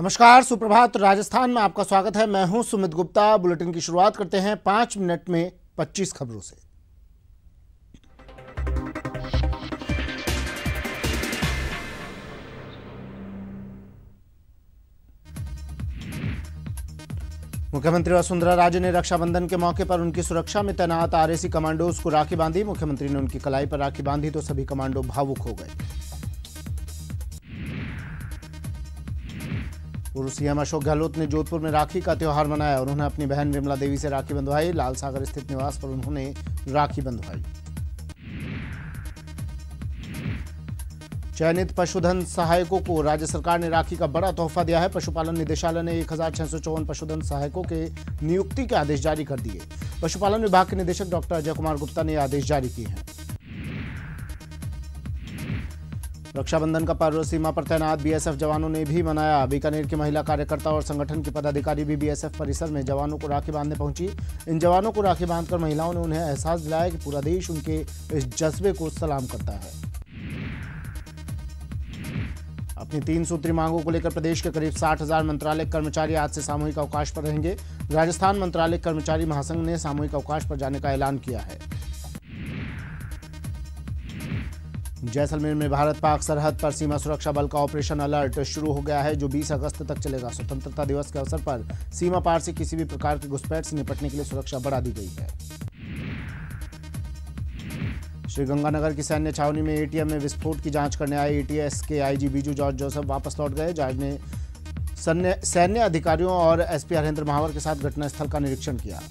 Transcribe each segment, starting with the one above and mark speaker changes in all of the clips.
Speaker 1: नमस्कार, सुप्रभात। राजस्थान में आपका स्वागत है। मैं हूं सुमित गुप्ता। बुलेटिन की शुरुआत करते हैं 5 मिनट में 25 खबरों से। मुख्यमंत्री वसुंधरा राजे ने रक्षाबंधन के मौके पर उनकी सुरक्षा में तैनात आरएसी कमांडोज को राखी बांधी। मुख्यमंत्री ने उनकी कलाई पर राखी बांधी तो सभी कमांडो भावुक हो गए। पूर्व सीएम अशोक गहलोत ने जोधपुर में राखी का त्योहार मनाया। उन्होंने अपनी बहन विमला देवी से राखी बंधवाई। लाल सागर स्थित निवास पर उन्होंने राखी बंधवाई। चयनित पशुधन सहायकों को राज्य सरकार ने राखी का बड़ा तोहफा दिया है। पशुपालन निदेशालय ने 1654 पशुधन सहायकों के नियुक्ति के आदेश जारी कर दिए। पशुपालन विभाग के निदेशक डॉक्टर अजय कुमार गुप्ता ने आदेश जारी किए हैं। रक्षाबंधन का पर्व सीमा पर तैनात बीएसएफ जवानों ने भी मनाया। बीकानेर की महिला कार्यकर्ता और संगठन की पदाधिकारी भी बीएसएफ परिसर में जवानों को राखी बांधने पहुंची। इन जवानों को राखी बांधकर महिलाओं ने उन्हें एहसास दिलाया कि पूरा देश उनके इस जज्बे को सलाम करता है। अपनी 3 सूत्री मांगों को लेकर प्रदेश के करीब 60,000 मंत्रालय कर्मचारी आज से सामूहिक अवकाश पर रहेंगे। राजस्थान मंत्रालय कर्मचारी महासंघ ने सामूहिक अवकाश पर जाने का ऐलान किया है। जैसलमेर में भारत पाक सरहद पर सीमा सुरक्षा बल का ऑपरेशन अलर्ट शुरू हो गया है, जो 20 अगस्त तक चलेगा। स्वतंत्रता दिवस के अवसर पर सीमा पार से किसी भी प्रकार की घुसपैठ से निपटने के लिए सुरक्षा बढ़ा दी गई है। श्रीगंगानगर की सैन्य छावनी में एटीएम में विस्फोट की जांच करने आए एटीएस के आईजी बीजू जॉर्ज जोसेफ वापस लौट गए। जॉर्ज ने सैन्य अधिकारियों और एसपी हरेंद्र महावर के साथ घटनास्थल का निरीक्षण किया।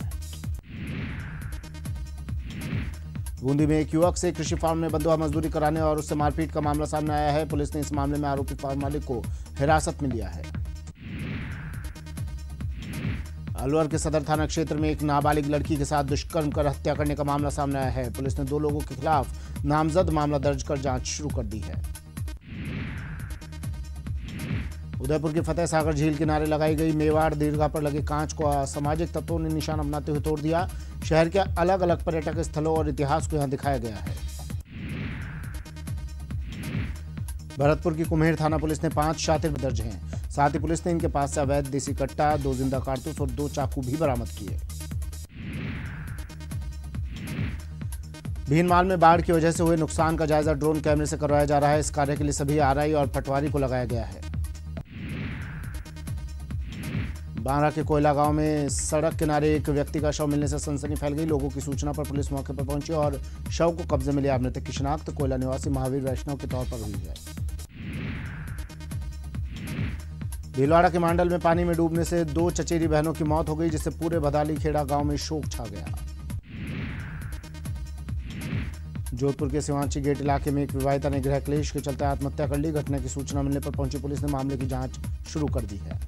Speaker 1: बूंदी में एक युवक से कृषि फार्म में बंधुआ मजदूरी कराने और उससे मारपीट का मामला सामने आया है। पुलिस ने इस मामले में आरोपी फार्म मालिक को हिरासत में लिया है। अलवर के सदर थाना क्षेत्र में एक नाबालिग लड़की के साथ दुष्कर्म कर हत्या करने का मामला सामने आया है। पुलिस ने 2 लोगों के खिलाफ नामजद मामला दर्ज कर जांच शुरू कर दी है। उदयपुर की फतेह सागर झील किनारे लगाई गई मेवाड़ दीर्घा पर लगे कांच को असामाजिक तत्वों ने निशाना बनाते हुए तोड़ दिया। शहर के अलग अलग पर्यटक स्थलों और इतिहास को यहां दिखाया गया है। भरतपुर की कुम्हेर थाना पुलिस ने 5 शातिर दर्ज हैं। साथ ही पुलिस ने इनके पास से अवैध देसी कट्टा, 2 जिंदा कारतूस और 2 चाकू भी बरामद किए। भीनमाल में बाढ़ की वजह से हुए नुकसान का जायजा ड्रोन कैमरे से करवाया जा रहा है। इस कार्य के लिए सभी आरआई और पटवारी को लगाया गया है। बांरा के कोयला गांव में सड़क किनारे एक व्यक्ति का शव मिलने से सनसनी फैल गई। लोगों की सूचना पर पुलिस मौके पर पहुंची और शव को कब्जे में लिया। मृतक की शिनाख्त कोयला निवासी महावीर वैष्णव के तौर पर हुई है। भीलवाड़ा के मांडल में पानी में डूबने से 2 चचेरी बहनों की मौत हो गई, जिससे पूरे बदाली खेड़ा गांव में शोक छा गया। जोधपुर के सिवांची गेट इलाके में एक विवाहिता ने गृह क्लेश के चलते आत्महत्या कर ली। घटना की सूचना मिलने पर पहुंची पुलिस ने मामले की जांच शुरू कर दी है।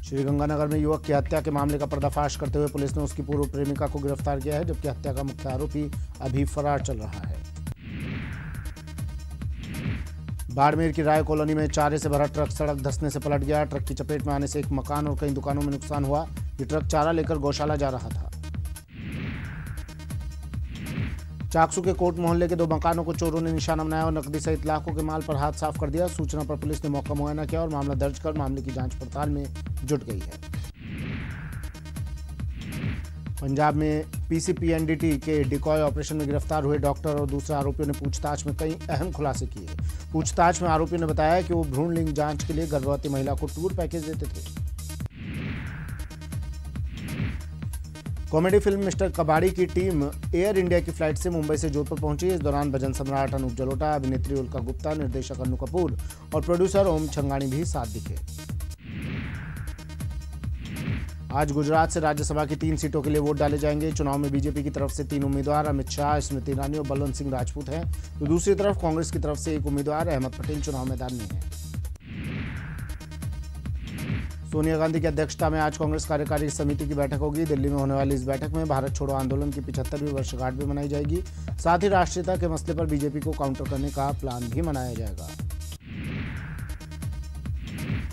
Speaker 1: श्रीगंगानगर में युवक की हत्या के मामले का पर्दाफाश करते हुए पुलिस ने उसकी पूर्व प्रेमिका को गिरफ्तार किया है, जबकि हत्या का मुख्य आरोपी अभी फरार चल रहा है। बाड़मेर की राय कॉलोनी में चारे से भरा ट्रक सड़क धंसने से पलट गया। ट्रक की चपेट में आने से एक मकान और कई दुकानों में नुकसान हुआ। ये ट्रक चारा लेकर गौशाला जा रहा था। चाकसू के कोट मोहल्ले के 2 मकानों को चोरों ने निशाना बनाया और नकदी सहित लाखों के माल पर हाथ साफ कर दिया। सूचना पर पुलिस ने मौका मुआयना किया और मामला दर्ज कर मामले की जांच पड़ताल में जुट गई है। पंजाब में पीसीपीएनडीटी के डिकॉय ऑपरेशन में गिरफ्तार हुए डॉक्टर और दूसरे आरोपियों ने पूछताछ में कई अहम खुलासे किए। पूछताछ में आरोपियों ने बताया कि वो भ्रूण लिंग जांच के लिए गर्भवती महिला को टूर पैकेज देते थे। कॉमेडी फिल्म मिस्टर कबाड़ी की टीम एयर इंडिया की फ्लाइट से मुंबई से जोधपुर पहुंची। इस दौरान भजन सम्राट अनूप जलोटा, अभिनेत्री उल्का गुप्ता, निर्देशक अन्नू कपूर और प्रोड्यूसर ओम छंगानी भी साथ दिखे। आज गुजरात से राज्यसभा की 3 सीटों के लिए वोट डाले जाएंगे। चुनाव में बीजेपी की तरफ से 3 उम्मीदवार अमित शाह, स्मृति ईरानी और बलवंत सिंह राजपूत हैं, तो दूसरी तरफ कांग्रेस की तरफ से एक उम्मीदवार अहमद पटेल चुनाव मैदान में है। सोनिया गांधी की अध्यक्षता में आज कांग्रेस कार्यकारी समिति की बैठक होगी। दिल्ली में होने वाली इस बैठक में भारत छोड़ो आंदोलन की 75वीं वर्षगांठ भी मनाई जाएगी। साथ ही राष्ट्रीयता के मसले पर बीजेपी को काउंटर करने का प्लान भी मनाया जाएगा।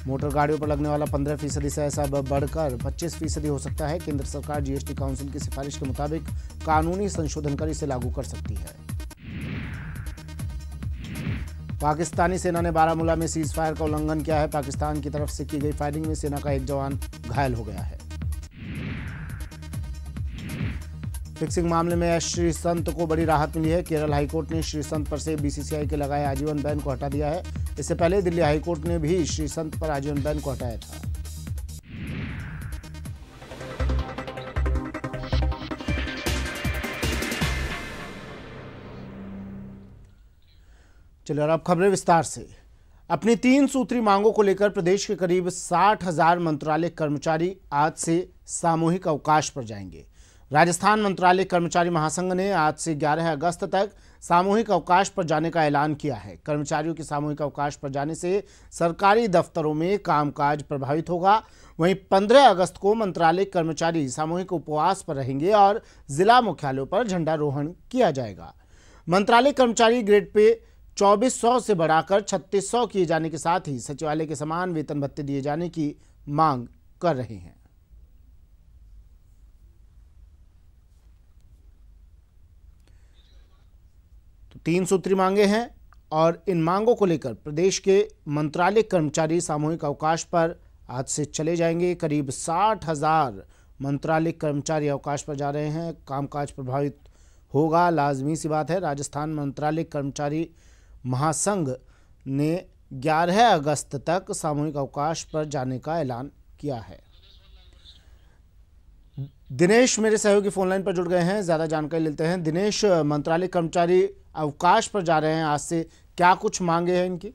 Speaker 1: मोटर गाड़ियों पर लगने वाला 15% से ऐसा बढ़कर 25% हो सकता है। केंद्र सरकार जीएसटी काउंसिल की सिफारिश के मुताबिक कानूनी संशोधन कर इसे लागू कर सकती है। पाकिस्तानी सेना ने बारामूला में सीज फायर का उल्लंघन किया है। पाकिस्तान की तरफ से की गई फायरिंग में सेना का एक जवान घायल हो गया है। फिक्सिंग मामले में एस श्रीसंत को बड़ी राहत मिली है। केरल हाईकोर्ट ने श्रीसंत पर से बीसीसीआई के लगाए आजीवन बैन को हटा दिया है। इससे पहले दिल्ली हाईकोर्ट ने भी श्रीसंत पर आजीवन बैन को हटाया था। चलिए और अब खबरें विस्तार से। अपनी 3 सूत्री मांगों को लेकर प्रदेश के करीब 60,000 मंत्रालय कर्मचारी आज से सामूहिक अवकाश पर जाएंगे। राजस्थान मंत्रालय कर्मचारी महासंघ ने आज से 11 अगस्त तक सामूहिक अवकाश पर जाने का ऐलान किया है। कर्मचारियों के सामूहिक अवकाश पर जाने से सरकारी दफ्तरों में कामकाज प्रभावित होगा। वहीं 15 अगस्त को मंत्रालय कर्मचारी सामूहिक उपवास पर रहेंगे और जिला मुख्यालयों पर झंडारोहण किया जाएगा। मंत्रालय कर्मचारी ग्रेड पे 2400 से बढ़ाकर 3600 किए जाने के साथ ही सचिवालय के समान वेतन भत्ते दिए जाने की मांग कर रहे हैं। तो 3 सूत्री मांगे हैं और इन मांगों को लेकर प्रदेश के मंत्रालय कर्मचारी सामूहिक अवकाश पर आज से चले जाएंगे। करीब 60,000 मंत्रालय कर्मचारी अवकाश पर जा रहे हैं। कामकाज प्रभावित होगा, लाजमी सी बात है। राजस्थान मंत्रालय कर्मचारी महासंघ ने 11 अगस्त तक सामूहिक अवकाश पर जाने का ऐलान किया है। दिनेश मेरे सहयोगी फोनलाइन पर जुड़ गए हैं, ज्यादा जानकारी लेते हैं। दिनेश, मंत्रालय कर्मचारी अवकाश पर जा रहे हैं आज से, क्या कुछ मांगे हैं इनकी?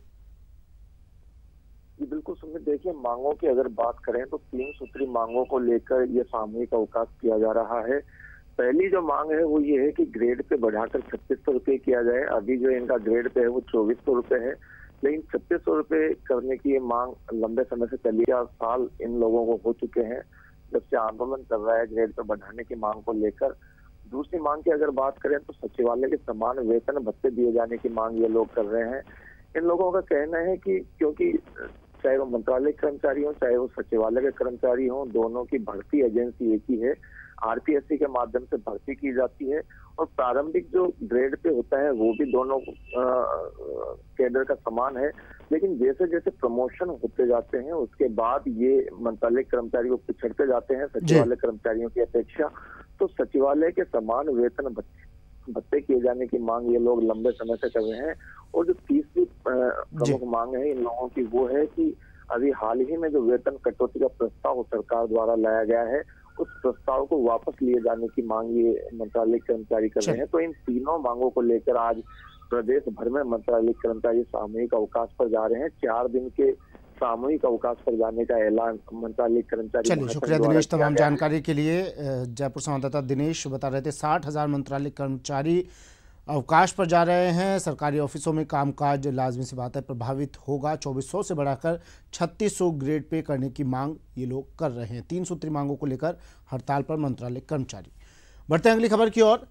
Speaker 2: बिल्कुल सुमित, देखिए मांगों की अगर बात करें तो 3 सूत्री मांगों को लेकर ये सामूहिक अवकाश किया जा रहा है। पहली जो मांग है वो ये है कि ग्रेड पे बढ़ाकर 3600 रुपये किया जाए। अभी जो इनका ग्रेड पे है वो 2400 रुपये है, लेकिन 3600 रुपये करने की ये मांग लंबे समय से चली है। साल इन लोगों को हो चुके हैं जब से आंदोलन कर रहा है ग्रेड पे बढ़ाने की मांग को लेकर। दूसरी मांग की अगर बात करें तो सचिवालय के समान वेतन भत्ते दिए जाने की मांग ये लोग कर रहे हैं। इन लोगों का कहना है कि क्योंकि चाहे वो मंत्रालय कर्मचारी हो चाहे वो सचिवालय के कर्मचारी हो, दोनों की भर्ती एजेंसी एक ही है। आरपीएससी के माध्यम से भर्ती की जाती है और प्रारंभिक जो ग्रेड पे होता है वो भी दोनों कैडर का समान है। लेकिन जैसे जैसे प्रमोशन होते जाते हैं उसके बाद ये मंत्रालय कर्मचारी को पिछड़ते जाते हैं सचिवालय कर्मचारियों की अपेक्षा। तो सचिवालय के समान वेतन भत्ते किए जाने की मांग ये लोग लंबे समय से कर रहे हैं। और जो तीसरी प्रमुख मांग है इन लोगों की वो है कि अभी हाल ही में जो वेतन कटौती का प्रस्ताव सरकार द्वारा लाया गया है उस प्रस्ताव को वापस लिए जाने की मांग ये मंत्रालय कर्मचारी कर रहे हैं। तो इन तीनों मांगों को लेकर आज प्रदेश भर में मंत्रालय कर्मचारी सामूहिक अवकाश पर जा रहे हैं। 4 दिन के सामूहिक अवकाश पर जाने का ऐलान मंत्रालय कर्मचारी।
Speaker 1: चलिए, शुक्रिया दिनेश तमाम जानकारी के लिए। जयपुर संवाददाता दिनेश बता रहे थे 60,000 मंत्रालय कर्मचारी अवकाश पर जा रहे हैं। सरकारी ऑफिसों में कामकाज लाजमी सी बात है प्रभावित होगा। 2400 से बढ़ाकर 3600 ग्रेड पे करने की मांग ये लोग कर रहे हैं। 3 सूत्री मांगों को लेकर हड़ताल पर मंत्रालय कर्मचारी। बढ़ते हैं अगली खबर की ओर।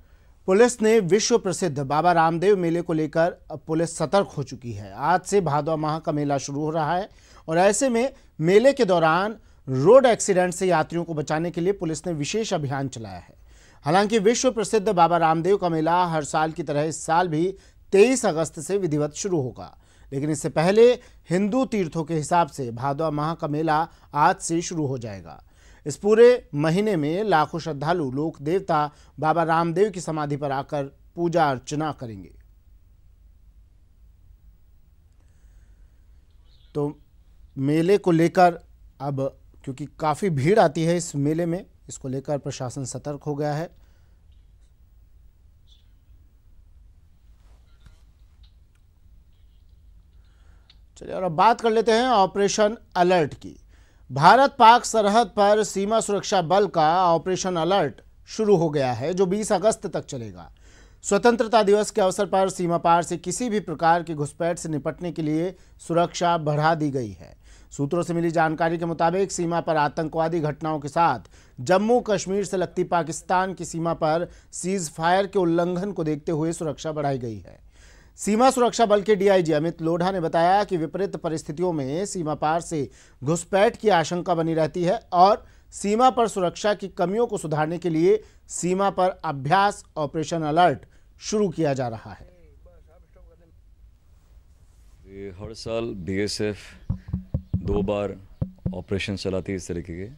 Speaker 1: पुलिस ने विश्व प्रसिद्ध बाबा रामदेव मेले को लेकर पुलिस सतर्क हो चुकी है। आज से भादवा माह का मेला शुरू हो रहा है और ऐसे में मेले के दौरान रोड एक्सीडेंट से यात्रियों को बचाने के लिए पुलिस ने विशेष अभियान चलाया है। हालांकि विश्व प्रसिद्ध बाबा रामदेव का मेला हर साल की तरह इस साल भी 23 अगस्त से विधिवत शुरू होगा, लेकिन इससे पहले हिंदू तीर्थों के हिसाब से भादवा माह का मेला आज से शुरू हो जाएगा। इस पूरे महीने में लाखों श्रद्धालु लोक देवता बाबा रामदेव की समाधि पर आकर पूजा अर्चना करेंगे। तो मेले को लेकर अब क्योंकि काफी भीड़ आती है इस मेले में, इसको लेकर प्रशासन सतर्क हो गया है। चलिए और अब बात कर लेते हैं ऑपरेशन अलर्ट की। भारत पाक सरहद पर सीमा सुरक्षा बल का ऑपरेशन अलर्ट शुरू हो गया है जो 20 अगस्त तक चलेगा। स्वतंत्रता दिवस के अवसर पर सीमा पार से किसी भी प्रकार की घुसपैठ से निपटने के लिए सुरक्षा बढ़ा दी गई है। सूत्रों से मिली जानकारी के मुताबिक सीमा पर आतंकवादी घटनाओं के साथ जम्मू कश्मीर से लगती पाकिस्तान की सीमा पर सीज फायर के उल्लंघन को देखते हुए सुरक्षा बढ़ाई गई है। सीमा सुरक्षा बल के डीआईजी अमित लोढ़ा ने बताया कि विपरीत परिस्थितियों में सीमा पार से घुसपैठ की आशंका बनी रहती है और सीमा पर सुरक्षा की कमियों को सुधारने के लिए सीमा पर अभ्यास ऑपरेशन अलर्ट शुरू किया जा रहा है।
Speaker 3: ये हर साल बीएसएफ 2 बार ऑपरेशन चलाती है इस तरीके के।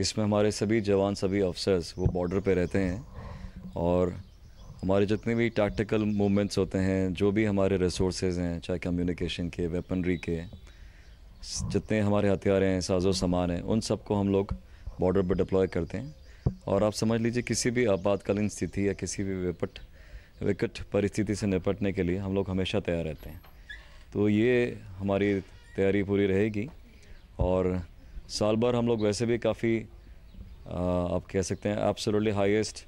Speaker 3: इसमें हमारे सभी जवान, सभी अफसर्स वो बॉर्डर पे रहते हैं और हमारे जितने भी टैक्टिकल मूवमेंट्स होते हैं, जो भी हमारे रिसोर्सेज हैं, चाहे कम्युनिकेशन के, वेपनरी के, जितने हमारे हथियार हैं, साजो सामान हैं, उन सबको हम लोग बॉर्डर पर डिप्लॉय करते हैं। और आप समझ लीजिए किसी भी आपातकालीन स्थिति या किसी भी विकट परिस्थिति से निपटने के लिए हम लोग हमेशा तैयार रहते हैं। तो ये हमारी तैयारी पूरी रहेगी और साल भर हम लोग वैसे भी काफ़ी आप कह सकते हैं एब्सोल्युटली हाईएस्ट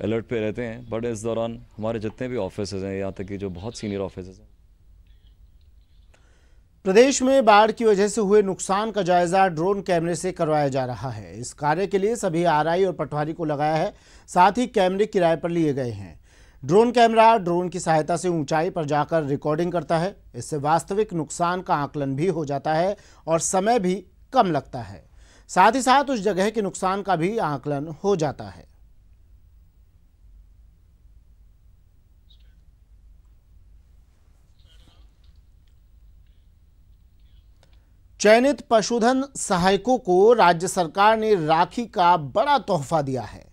Speaker 3: अलर्ट पे रहते हैं। बट इस दौरान हमारे जितने भी ऑफिसर्स हैं, यहाँ तक कि जो बहुत सीनियर ऑफिसर्स हैं।
Speaker 1: प्रदेश में बाढ़ की वजह से हुए नुकसान का जायजा ड्रोन कैमरे से करवाया जा रहा है। इस कार्य के लिए सभी आरआई और पटवारी को लगाया है, साथ ही कैमरे किराए पर लिए गए हैं। ड्रोन कैमरा ड्रोन की सहायता से ऊंचाई पर जाकर रिकॉर्डिंग करता है। इससे वास्तविक नुकसान का आकलन भी हो जाता है और समय भी कम लगता है। साथ ही साथ उस जगह के नुकसान का भी आकलन हो जाता है। चयनित पशुधन सहायकों को राज्य सरकार ने राखी का बड़ा तोहफा दिया है।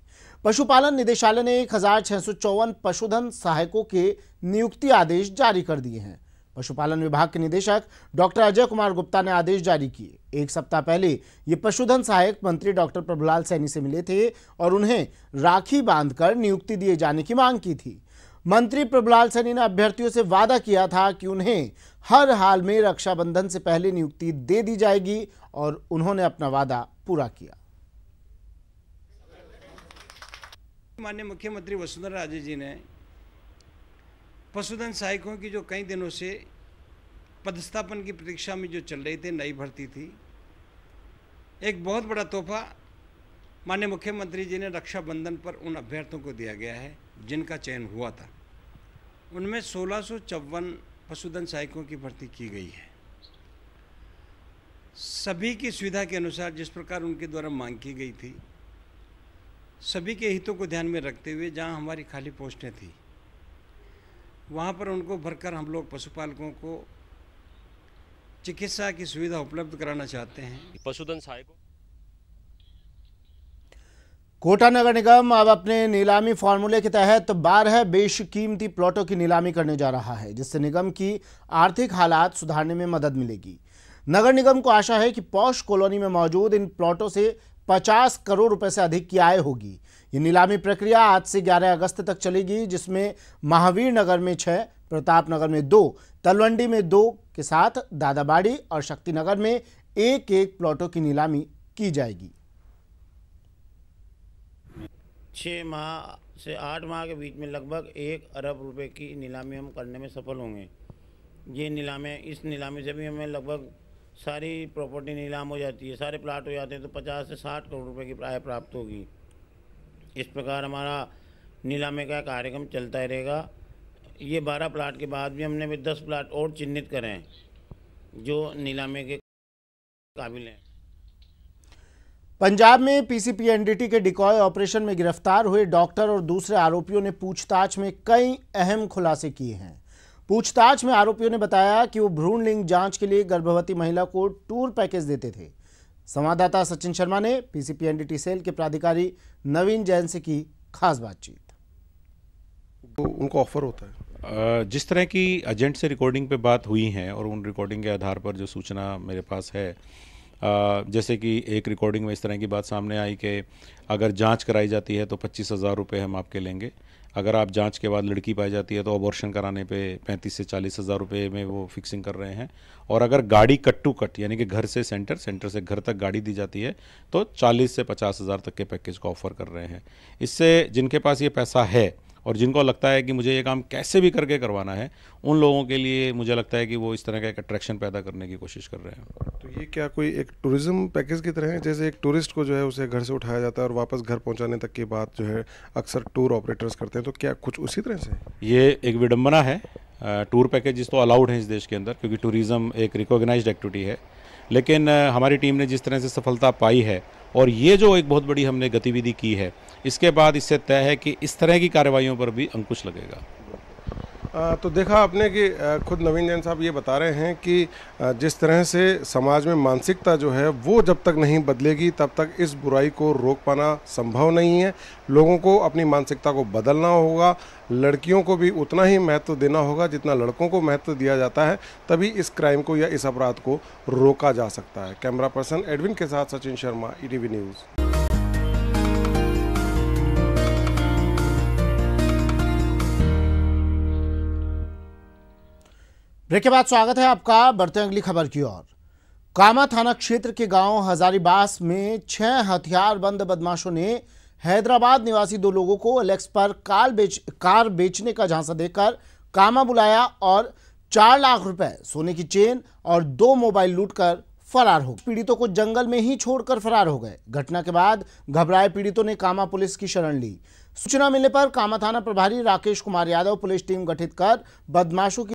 Speaker 1: पशुपालन निदेशालय ने 1654 पशुधन सहायकों के नियुक्ति आदेश जारी कर दिए हैं। पशुपालन विभाग के निदेशक डॉक्टर अजय कुमार गुप्ता ने आदेश जारी किए। एक सप्ताह पहले ये पशुधन सहायक मंत्री डॉक्टर प्रभुलाल सैनी से मिले थे और उन्हें राखी बांधकर नियुक्ति दिए जाने की मांग की थी। मंत्री प्रभुलाल सैनी ने अभ्यर्थियों से वादा किया था कि उन्हें हर हाल में रक्षाबंधन से पहले नियुक्ति दे दी जाएगी और उन्होंने अपना वादा पूरा किया।
Speaker 4: माननीय मुख्यमंत्री वसुंधरा राजे जी ने पशुधन सहायकों की जो कई दिनों से पदस्थापन की प्रतीक्षा में जो चल रही थी, नई भर्ती थी, एक बहुत बड़ा तोहफा माननीय मुख्यमंत्री जी ने रक्षाबंधन पर उन अभ्यर्थियों को दिया गया है जिनका चयन हुआ था। उनमें 1654 पशुधन सहायकों की भर्ती की गई है। सभी की सुविधा के अनुसार जिस प्रकार उनके द्वारा मांग की गई थी, सभी के हितों को ध्यान में रखते हुए जहां हमारी खाली पोस्टें थी वहां पर उनको भरकर हम लोग पशुपालकों को चिकित्सा की सुविधा उपलब्ध कराना चाहते हैं।
Speaker 5: पशुधन सहायकों
Speaker 1: कोटा नगर निगम अब अपने नीलामी फॉर्मूले के तहत 12 बेशकीमती प्लॉटों की नीलामी करने जा रहा है, जिससे निगम की आर्थिक हालात सुधारने में मदद मिलेगी। नगर निगम को आशा है कि पॉश कॉलोनी में मौजूद इन प्लॉटों से 50 करोड़ रुपए से अधिक की आय होगी। ये नीलामी प्रक्रिया आज से 11 अगस्त तक चलेगी, जिसमें महावीर नगर में 6, प्रताप नगर में 2, तलवंडी में 2 के साथ दादाबाड़ी और शक्तिनगर में 1-1 प्लॉटों की नीलामी की जाएगी।
Speaker 6: 6 माह से 8 माह के बीच में लगभग 1 अरब रुपए की नीलामी हम करने में सफल होंगे। ये इस नीलामी से भी हमें लगभग सारी प्रॉपर्टी नीलाम हो जाती है, सारे प्लाट हो जाते हैं, तो 50 से 60 करोड़ रुपए की आय प्राप्त होगी। इस प्रकार हमारा नीलामी का कार्यक्रम चलता ही रहेगा। ये 12 प्लाट के बाद भी हमने भी 10 प्लाट और चिन्हित करे हैं जो नीलामी के काबिल हैं।
Speaker 1: पंजाब में पीसीपीएनडीटी के डिकॉय ऑपरेशन में गिरफ्तार हुए डॉक्टर और दूसरे आरोपियों ने पूछताछ में कई अहम खुलासे किए हैं। पूछताछ में आरोपियों ने बताया कि वो भ्रूण लिंग जांच के लिए गर्भवती महिला को टूर पैकेज देते थे। संवाददाता सचिन शर्मा ने पीसीपीएनडीटी सेल के प्राधिकारी नवीन जैन से की खास बातचीत।
Speaker 7: उनको ऑफर होता है, जिस तरह की एजेंट से रिकॉर्डिंग पे बात हुई है और उन रिकॉर्डिंग के आधार पर जो सूचना मेरे पास है, जैसे कि एक रिकॉर्डिंग में इस तरह की बात सामने आई कि अगर जांच कराई जाती है तो 25,000 रुपये हम आपके लेंगे, अगर आप जांच के बाद लड़की पाई जाती है तो अबॉर्शन कराने पे 35 से 40,000 रुपये में वो फिक्सिंग कर रहे हैं, और अगर गाड़ी कट टू कट यानी कि घर से सेंटर से घर तक गाड़ी दी जाती है तो 40 से 50,000 तक के पैकेज को ऑफर कर रहे हैं। इससे जिनके पास ये पैसा है और जिनको लगता है कि मुझे ये काम कैसे भी करके करवाना है, उन लोगों के लिए मुझे लगता है कि वो इस तरह का एक अट्रैक्शन पैदा करने की कोशिश कर रहे हैं।
Speaker 8: तो ये क्या कोई एक टूरिज्म पैकेज की तरह है, जैसे एक टूरिस्ट को जो है उसे घर से उठाया जाता है और वापस घर पहुंचाने तक की बात जो है अक्सर टूर ऑपरेटर्स करते हैं, तो क्या कुछ उसी तरह से?
Speaker 7: ये एक विडंबना है। टूर पैकेजेस तो अलाउड हैं इस देश के अंदर क्योंकि टूरिज़्म एक रिकॉग्नाइज्ड एक्टिविटी है, लेकिन हमारी टीम ने जिस तरह से सफलता पाई है और ये जो एक बहुत बड़ी हमने गतिविधि की है, इसके बाद इससे तय है कि इस तरह की कार्रवाइयों पर भी अंकुश लगेगा।
Speaker 8: तो देखा आपने कि खुद नवीन जैन साहब ये बता रहे हैं कि जिस तरह से समाज में मानसिकता जो है वो जब तक नहीं बदलेगी तब तक इस बुराई को रोक पाना संभव नहीं है। लोगों को अपनी मानसिकता को बदलना होगा, लड़कियों को भी उतना ही महत्व देना होगा जितना लड़कों को महत्व दिया जाता है, तभी इस क्राइम को या इस अपराध को रोका जा सकता है। कैमरा पर्सन एडविन के साथ Sachin Sharma, ETV news.
Speaker 1: Break के बाद स्वागत है आपका। बढ़ते हैं अगली खबर की ओर। कामा थाना क्षेत्र के गांव हजारीबास में 6 हथियारबंद बदमाशों ने हैदराबाद निवासी 2 लोगों को एलेक्स पर कार बेचने का झांसा देकर कामा बुलाया और 4 लाख रुपए, सोने की चेन और 2 मोबाइल लूटकर फरार हो गए। पीड़ितों को जंगल में ही छोड़कर फरार हो गए। घटना के बाद घबराए पीड़ितों ने कामा पुलिस की शरण ली। सूचना मिलने पर कामा थाना प्रभारी राकेश कुमार यादव पुलिस टीम गठित कर बदमाशों की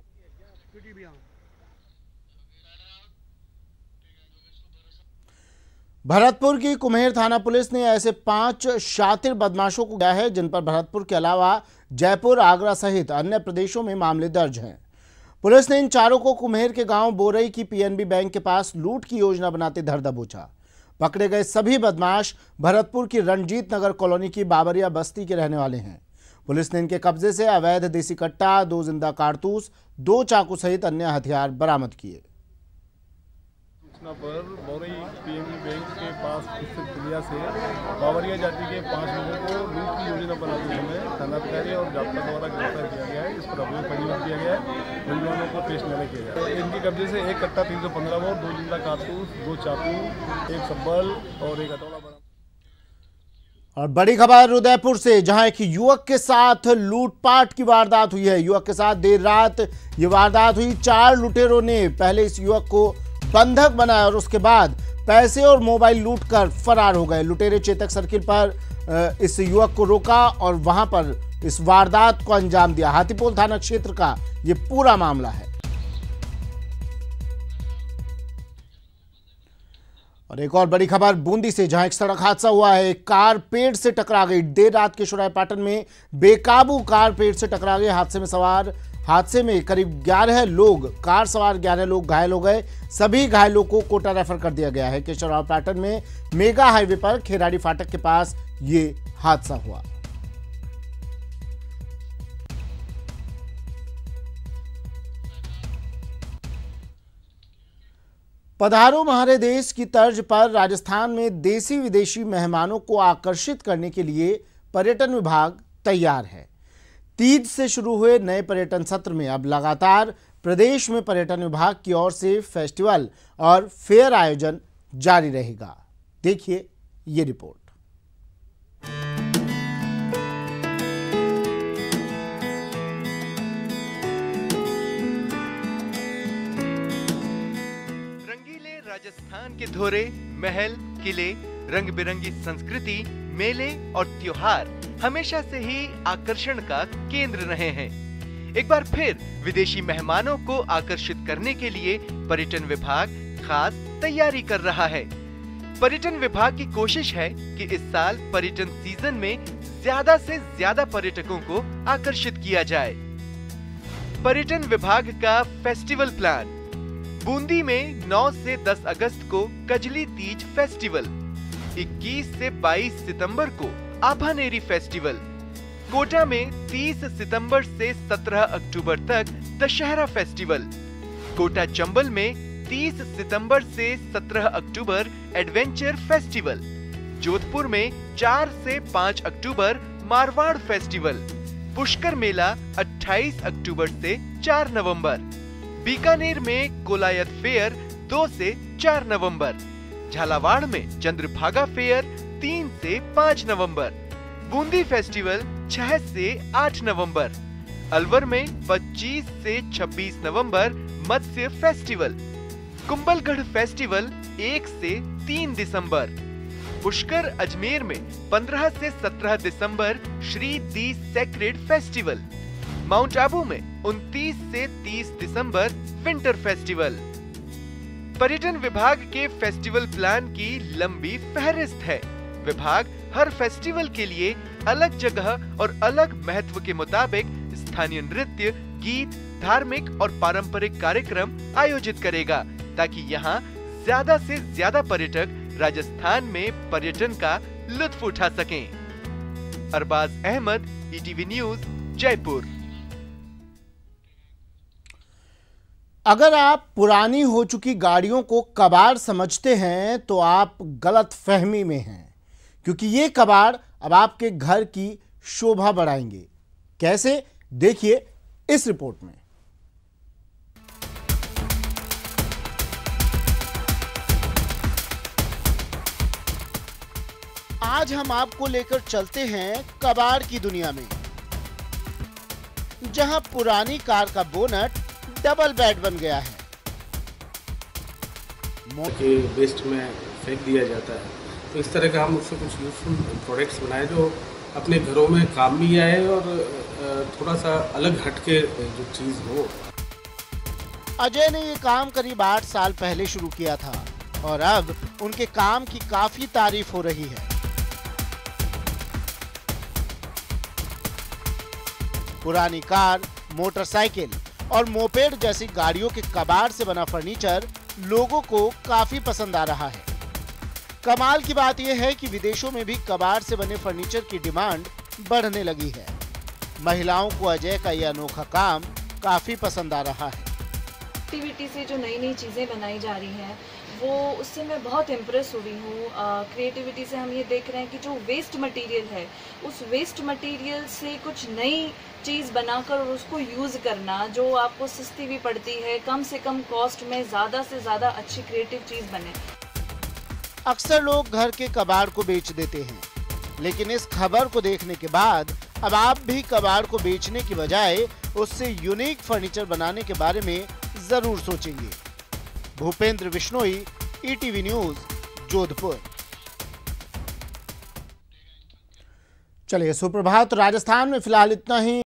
Speaker 1: भरतपुर की कुम्हेर थाना पुलिस ने ऐसे 5 शातिर बदमाशों को किया है जिन पर भरतपुर के अलावा जयपुर, आगरा सहित अन्य प्रदेशों में मामले दर्ज हैं। पुलिस ने इन चारों को कुम्हेर के गांव बोरई की पीएनबी बैंक के पास लूट की योजना बनाते धर दबोचा। पकड़े गए सभी बदमाश भरतपुर की रणजीत नगर कॉलोनी की बाबरिया बस्ती के रहने वाले हैं। पुलिस ने इनके कब्जे से अवैध देसी कट्टा, 2 जिंदा कारतूस, 2 चाकू सहित अन्य हथियार बरामद किए।
Speaker 5: सूचना पर बोरई पीएनबी बैंक के पास स्थित पुलिया से बावरिया जाति के 5 लोगों को लूट की योजना बनाते समय थानाधिकारी और जाब्ता द्वारा गिरफ्तार किया गया है। इस पर अभियोग पंजीबद्ध किया गया है। मुलजिमों को पेश नहीं किया गया। इनके कब्जे से 1 कट्टा 315 बोर, 2 जिंदा कारतूस, 2 चाकू, 1 सब्बल और 1 हथौड़ा बरामद।
Speaker 1: और बड़ी खबर उदयपुर से, जहां एक युवक के साथ लूटपाट की वारदात हुई है। युवक के साथ देर रात ये वारदात हुई। 4 लुटेरों ने पहले इस युवक को बंधक बनाया और उसके बाद पैसे और मोबाइल लूटकर फरार हो गए। लुटेरे चेतक सर्किल पर इस युवक को रोका और वहां पर इस वारदात को अंजाम दिया। हाथीपोल थाना क्षेत्र का ये पूरा मामला है। और एक और बड़ी खबर बूंदी से, जहां एक सड़क हादसा हुआ है। एक कार पेड़ से टकरा गई। देर रात के शुरायपाटन में बेकाबू कार पेड़ से टकरा गई। हादसे में करीब 11 लोग, कार सवार 11 लोग घायल हो गए। सभी घायलों को कोटा रेफर कर दिया गया है। केशवराव पैटर्न में मेगा हाईवे पर खेराड़ी फाटक के पास ये हादसा हुआ। पधारो हमारे देश की तर्ज पर राजस्थान में देसी विदेशी मेहमानों को आकर्षित करने के लिए पर्यटन विभाग तैयार है। तीज से शुरू हुए नए पर्यटन सत्र में अब लगातार प्रदेश में पर्यटन विभाग की ओर से फेस्टिवल और फेयर आयोजन जारी रहेगा। देखिए ये रिपोर्ट।
Speaker 9: रंगीले राजस्थान के धोरे, महल, किले, रंग बिरंगी संस्कृति, मेले और त्योहार हमेशा से ही आकर्षण का केंद्र रहे हैं। एक बार फिर विदेशी मेहमानों को आकर्षित करने के लिए पर्यटन विभाग खास तैयारी कर रहा है। पर्यटन विभाग की कोशिश है कि इस साल पर्यटन सीजन में ज्यादा से ज्यादा पर्यटकों को आकर्षित किया जाए। पर्यटन विभाग का फेस्टिवल प्लान। बूंदी में 9 से 10 अगस्त को कजली तीज फेस्टिवल, 21 से 22 सितंबर को आभानेरी फेस्टिवल, कोटा में 30 सितंबर से 17 अक्टूबर तक दशहरा फेस्टिवल, कोटा चंबल में 30 सितंबर से 17 अक्टूबर एडवेंचर फेस्टिवल, जोधपुर में 4 से 5 अक्टूबर मारवाड़ फेस्टिवल, पुष्कर मेला 28 अक्टूबर से 4 नवंबर, बीकानेर में कोलायत फेयर 2 से 4 नवंबर, झालावाड़ में चंद्रभागा फेयर 3 से 5 नवंबर, बूंदी फेस्टिवल 6 से 8 नवंबर, अलवर में 25 से 26 नवंबर मत्स्य फेस्टिवल, कुंभलगढ़ फेस्टिवल 1 से 3 दिसंबर, पुष्कर अजमेर में 15 से 17 दिसंबर श्री दी सेक्रेड फेस्टिवल, माउंट आबू में 29 से 30 दिसंबर विंटर फेस्टिवल। पर्यटन विभाग के फेस्टिवल प्लान की लंबी फहरिस्त है। विभाग हर फेस्टिवल के लिए अलग जगह और अलग महत्व के मुताबिक स्थानीय नृत्य, गीत, धार्मिक और पारंपरिक कार्यक्रम आयोजित करेगा ताकि यहाँ ज्यादा से ज्यादा पर्यटक राजस्थान में पर्यटन का लुत्फ उठा सकें। Arbaaz Ahmed, ETV news, Jaipur.
Speaker 1: अगर आप पुरानी हो चुकी गाड़ियों को कबाड़ समझते हैं तो आप गलत फहमी में हैं, क्योंकि ये कबाड़ अब आपके घर की शोभा बढ़ाएंगे। कैसे, देखिए इस रिपोर्ट में। आज हम आपको लेकर चलते हैं कबाड़ की दुनिया में, जहां पुरानी कार का बोनट डबल बेड बन गया है।
Speaker 10: के वेस्ट में फेंक दिया जाता है, तो इस तरह का हम उससे कुछ यूजफुल प्रोडक्ट्स बनाए जो अपने घरों में काम भी आए और थोड़ा सा अलग हटके जो चीज़ हो।
Speaker 1: अजय ने ये काम करीब 8 साल पहले शुरू किया था और अब उनके काम की काफी तारीफ हो रही है। पुरानी कार, मोटरसाइकिल और मोपेड जैसी गाड़ियों के कबाड़ से बना फर्नीचर लोगों को काफी पसंद आ रहा है। कमाल की बात यह है कि विदेशों में भी कबाड़ से बने फर्नीचर की डिमांड बढ़ने लगी है। महिलाओं को अजय का यह अनोखा काम काफी पसंद आ रहा है।
Speaker 11: क्रिएटिविटी से जो नई नई चीज़ें बनाई जा रही हैं वो उससे मैं बहुत इम्प्रेस हुई हूँ। क्रिएटिविटी से हम ये देख रहे हैं कि जो वेस्ट मटेरियल है उस वेस्ट मटेरियल से कुछ नई चीज़ बनाकर और उसको यूज़ करना, जो आपको सस्ती भी पड़ती है, कम से कम कॉस्ट में ज़्यादा से ज़्यादा अच्छी क्रिएटिव चीज़ बने।
Speaker 1: अक्सर लोग घर के कबाड़ को बेच देते हैं, लेकिन इस खबर को देखने के बाद अब आप भी कबाड़ को बेचने की बजाय उससे यूनिक फर्नीचर बनाने के बारे में जरूर सोचेंगे। Bhupendra Bishnoi, ETV news, Jodhpur. चलिए, सुप्रभात। राजस्थान में फिलहाल इतना ही।